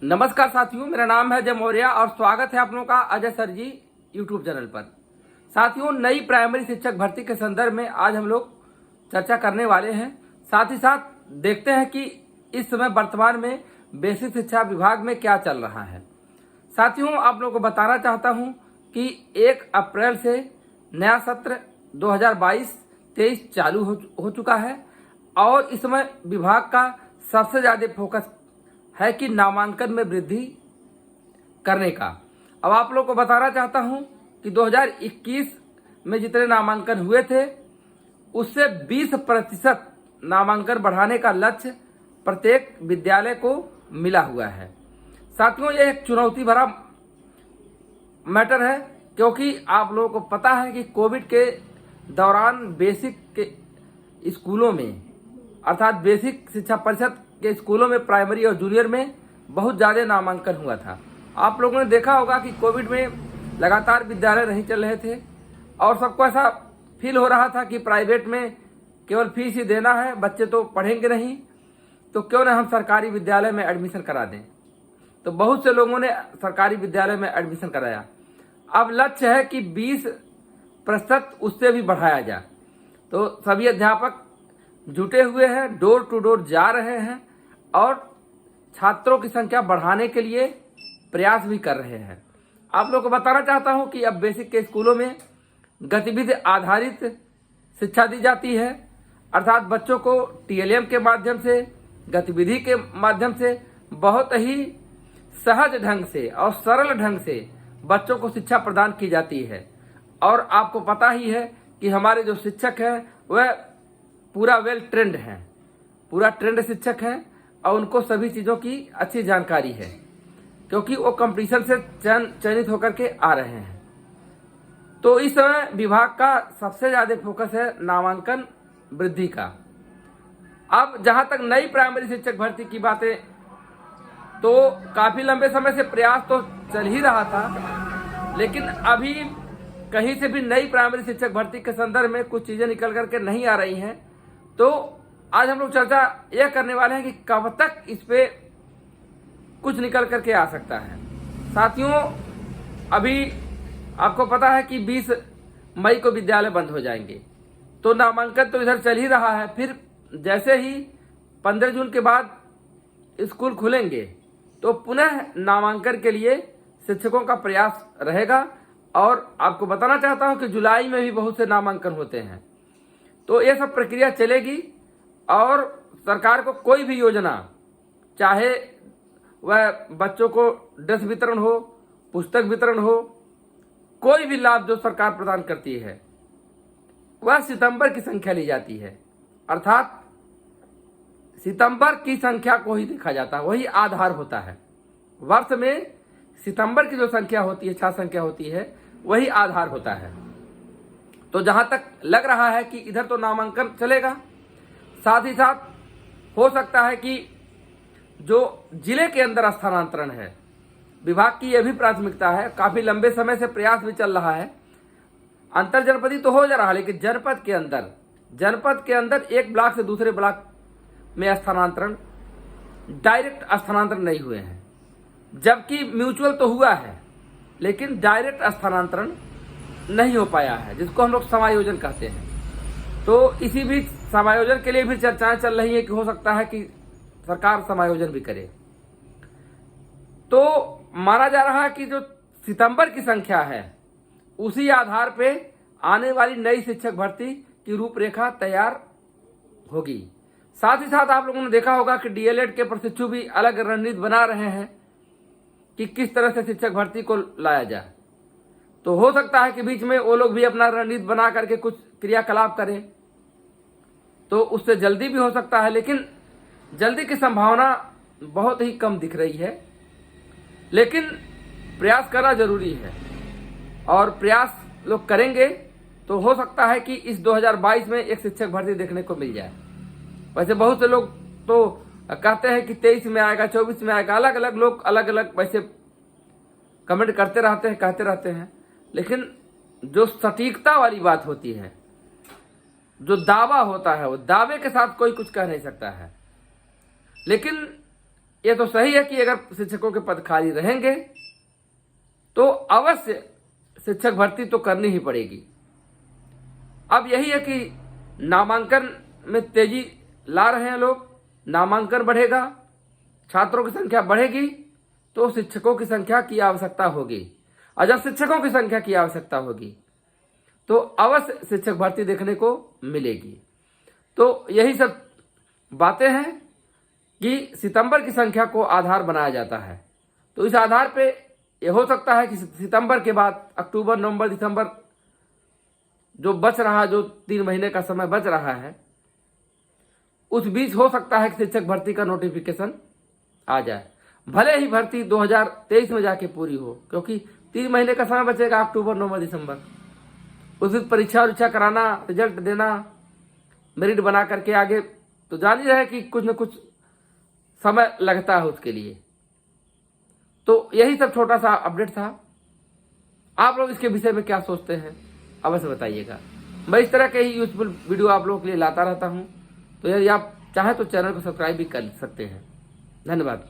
नमस्कार साथियों, मेरा नाम है जय मौर्य और स्वागत है आप लोगों का अजय सर जी यूट्यूब चैनल पर। साथियों, नई प्राइमरी शिक्षक भर्ती के संदर्भ में आज हम लोग चर्चा करने वाले हैं। साथ ही साथ देखते हैं कि इस समय वर्तमान में बेसिक शिक्षा विभाग में क्या चल रहा है। साथियों, आप लोगों को बताना चाहता हूं कि 1 अप्रैल से नया सत्र 2022-23 चालू हो चुका है और इस समय विभाग का सबसे ज़्यादा फोकस है कि नामांकन में वृद्धि करने का। अब आप लोग को बताना चाहता हूं कि 2021 में जितने नामांकन हुए थे उससे 20% नामांकन बढ़ाने का लक्ष्य प्रत्येक विद्यालय को मिला हुआ है। साथियों, यह एक चुनौती भरा मैटर है क्योंकि आप लोगों को पता है कि कोविड के दौरान बेसिक के स्कूलों में अर्थात बेसिक शिक्षा परिषद के स्कूलों में प्राइमरी और जूनियर में बहुत ज़्यादा नामांकन हुआ था। आप लोगों ने देखा होगा कि कोविड में लगातार विद्यालय नहीं चल रहे थे और सबको ऐसा फील हो रहा था कि प्राइवेट में केवल फीस ही देना है, बच्चे तो पढ़ेंगे नहीं, तो क्यों ना हम सरकारी विद्यालय में एडमिशन करा दें। तो बहुत से लोगों ने सरकारी विद्यालय में एडमिशन कराया। अब लक्ष्य है कि 20% उससे भी बढ़ाया जाए। तो सभी अध्यापक जुटे हुए हैं, डोर टू डोर जा रहे हैं और छात्रों की संख्या बढ़ाने के लिए प्रयास भी कर रहे हैं। आप लोगों को बताना चाहता हूं कि अब बेसिक के स्कूलों में गतिविधि आधारित शिक्षा दी जाती है, अर्थात बच्चों को TLM के माध्यम से, गतिविधि के माध्यम से बहुत ही सहज ढंग से और सरल ढंग से बच्चों को शिक्षा प्रदान की जाती है। और आपको पता ही है कि हमारे जो शिक्षक हैं वह पूरा वेल ट्रेंड हैं, पूरा ट्रेंड शिक्षक हैं और उनको सभी चीज़ों की अच्छी जानकारी है क्योंकि वो कंपटीशन से चयनित होकर के आ रहे हैं। तो इस समय विभाग का सबसे ज़्यादा फोकस है नामांकन वृद्धि का। अब जहां तक नई प्राइमरी शिक्षक भर्ती की बातें, तो काफ़ी लंबे समय से प्रयास तो चल ही रहा था, लेकिन अभी कहीं से भी नई प्राइमरी शिक्षक भर्ती के संदर्भ में कुछ चीज़ें निकल करके नहीं आ रही हैं। तो आज हम लोग चर्चा यह करने वाले हैं कि कब तक इस पे कुछ निकल करके आ सकता है। साथियों, अभी आपको पता है कि 20 मई को विद्यालय बंद हो जाएंगे, तो नामांकन तो इधर चल ही रहा है। फिर जैसे ही 15 जून के बाद स्कूल खुलेंगे तो पुनः नामांकन के लिए शिक्षकों का प्रयास रहेगा। और आपको बताना चाहता हूं कि जुलाई में भी बहुत से नामांकन होते हैं। तो ये सब प्रक्रिया चलेगी और सरकार को कोई भी योजना, चाहे वह बच्चों को ड्रेस वितरण हो, पुस्तक वितरण हो, कोई भी लाभ जो सरकार प्रदान करती है वह सितंबर की संख्या ली जाती है, अर्थात सितंबर की संख्या को ही देखा जाता है, वही आधार होता है। वर्ष में सितंबर की जो संख्या होती है, छात्र संख्या होती है, वही आधार होता है। तो जहां तक लग रहा है कि इधर तो नामांकन चलेगा, साथ ही साथ हो सकता है कि जो जिले के अंदर स्थानांतरण है, विभाग की यह भी प्राथमिकता है। काफी लंबे समय से प्रयास भी चल रहा है। अंतर जनपदी तो हो जा रहा है, लेकिन जनपद के अंदर एक ब्लॉक से दूसरे ब्लॉक में स्थानांतरण, डायरेक्ट स्थानांतरण नहीं हुए हैं, जबकि म्यूचुअल तो हुआ है लेकिन डायरेक्ट स्थानांतरण नहीं हो पाया है, जिसको हम लोग समायोजन कहते हैं। तो इसी बीच समायोजन के लिए भी चर्चाएं चल रही है कि हो सकता है कि सरकार समायोजन भी करे। तो माना जा रहा है कि जो सितंबर की संख्या है उसी आधार पे आने वाली नई शिक्षक भर्ती की रूपरेखा तैयार होगी। साथ ही साथ आप लोगों ने देखा होगा कि DLED के प्रशिक्षु भी अलग रणनीति बना रहे हैं कि किस तरह से शिक्षक भर्ती को लाया जाए। तो हो सकता है कि बीच में वो लोग भी अपना रणनीति बना करके कुछ क्रियाकलाप करें, तो उससे जल्दी भी हो सकता है, लेकिन जल्दी की संभावना बहुत ही कम दिख रही है। लेकिन प्रयास करना जरूरी है और प्रयास लोग करेंगे तो हो सकता है कि इस 2022 में एक शिक्षक भर्ती देखने को मिल जाए। वैसे बहुत से लोग तो कहते हैं कि 23 में आएगा, 24 में आएगा, अलग अलग लोग अलग अलग वैसे कमेंट करते रहते हैं, कहते रहते हैं। लेकिन जो सटीकता वाली बात होती है, जो दावा होता है, वो दावे के साथ कोई कुछ कह नहीं सकता है। लेकिन ये तो सही है कि अगर शिक्षकों के पद खाली रहेंगे तो अवश्य शिक्षक भर्ती तो करनी ही पड़ेगी। अब यही है कि नामांकन में तेजी ला रहे हैं लोग, नामांकन बढ़ेगा, छात्रों की संख्या बढ़ेगी तो शिक्षकों की संख्या की आवश्यकता होगी, और जब शिक्षकों की संख्या की आवश्यकता होगी तो अवश्य शिक्षक भर्ती देखने को मिलेगी। तो यही सब बातें हैं कि सितंबर की संख्या को आधार बनाया जाता है। तो इस आधार पे यह हो सकता है कि सितंबर के बाद अक्टूबर, नवंबर, दिसंबर जो बच रहा, जो 3 महीने का समय बच रहा है, उस बीच हो सकता है कि शिक्षक भर्ती का नोटिफिकेशन आ जाए। भले ही भर्ती 2023 में जाके पूरी हो, क्योंकि 3 महीने का समय बचेगा, अक्टूबर, नवंबर, दिसंबर। उस दिन परीक्षा उरीक्षा कराना, रिजल्ट देना, मेरिट बना करके आगे तो जान ही रहे कि कुछ न कुछ समय लगता है उसके लिए। तो यही सब छोटा सा अपडेट था। आप लोग इसके विषय में क्या सोचते हैं अवश्य बताइएगा। मैं इस तरह के ही यूजफुल वीडियो आप लोगों के लिए लाता रहता हूं, तो यदि आप चाहें तो चैनल को सब्सक्राइब भी कर सकते हैं। धन्यवाद।